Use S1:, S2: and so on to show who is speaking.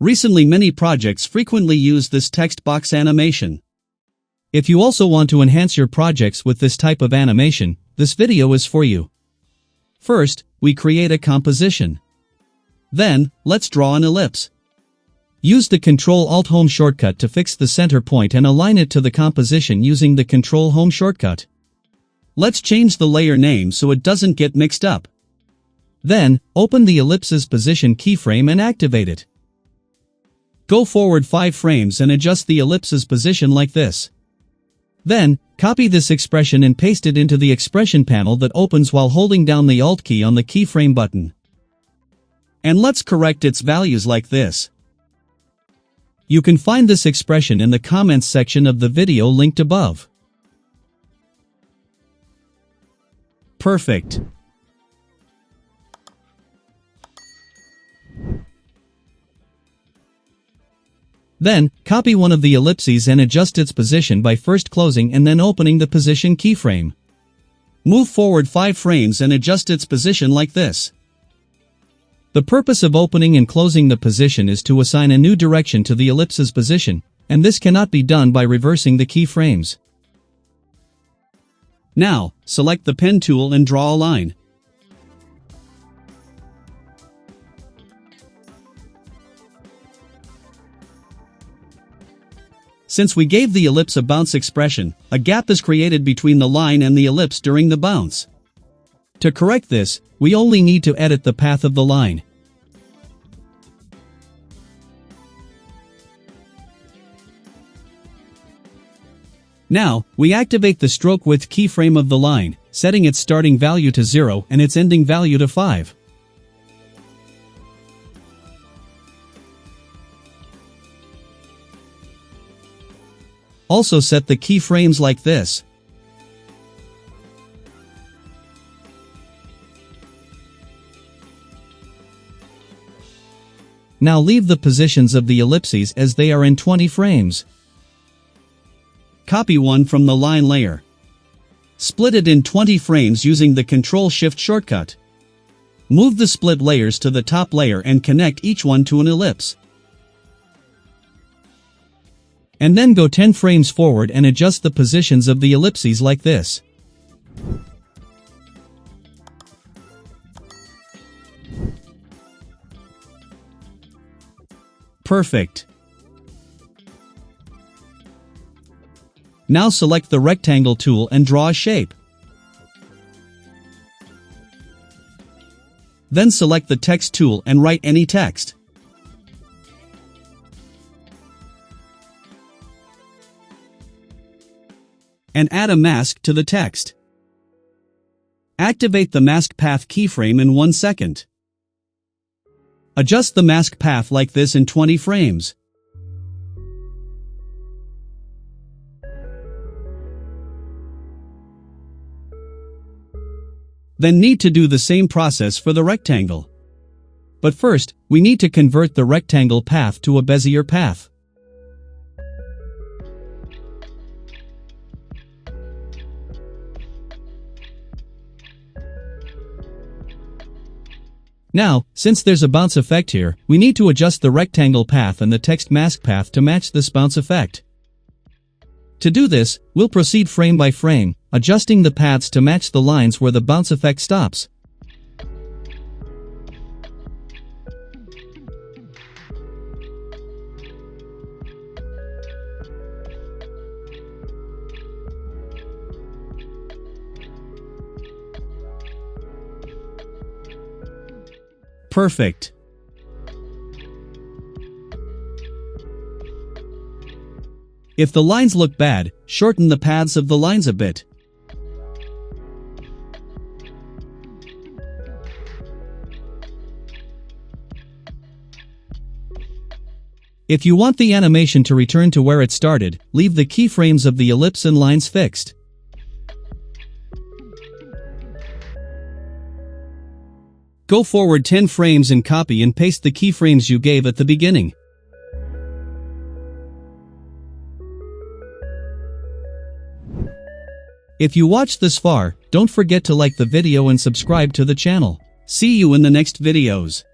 S1: Recently, many projects frequently use this text box animation. If you also want to enhance your projects with this type of animation, this video is for you. First, we create a composition. Then, let's draw an ellipse. Use the Ctrl-Alt-Home shortcut to fix the center point and align it to the composition using the Ctrl-Home shortcut. Let's change the layer name so it doesn't get mixed up. Then, open the ellipse's position keyframe and activate it. Go forward 5 frames and adjust the ellipse's position like this. Then, copy this expression and paste it into the expression panel that opens while holding down the Alt key on the keyframe button. And let's correct its values like this. You can find this expression in the comments section of the video linked above. Perfect. Then, copy one of the ellipses and adjust its position by first closing and then opening the position keyframe. Move forward 5 frames and adjust its position like this. The purpose of opening and closing the position is to assign a new direction to the ellipse's position, and this cannot be done by reversing the keyframes. Now, select the pen tool and draw a line. Since we gave the ellipse a bounce expression, a gap is created between the line and the ellipse during the bounce. To correct this, we only need to edit the path of the line. Now, we activate the stroke width keyframe of the line, setting its starting value to 0 and its ending value to 5. Also set the keyframes like this. Now leave the positions of the ellipses as they are in 20 frames. Copy one from the line layer. Split it in 20 frames using the Ctrl-Shift shortcut. Move the split layers to the top layer and connect each one to an ellipse. And then go 10 frames forward and adjust the positions of the ellipses like this. Perfect. Now select the rectangle tool and draw a shape. Then select the text tool and write any text. And add a mask to the text. Activate the mask path keyframe in 1 second. Adjust the mask path like this in 20 frames. Then need to do the same process for the rectangle. But first, we need to convert the rectangle path to a Bezier path. Now, since there's a bounce effect here, we need to adjust the rectangle path and the text mask path to match this bounce effect. To do this, we'll proceed frame by frame, adjusting the paths to match the lines where the bounce effect stops. Perfect. If the lines look bad, shorten the paths of the lines a bit. If you want the animation to return to where it started, leave the keyframes of the ellipse and lines fixed. Go forward 10 frames and copy and paste the keyframes you gave at the beginning. If you watched this far, don't forget to like the video and subscribe to the channel. See you in the next videos.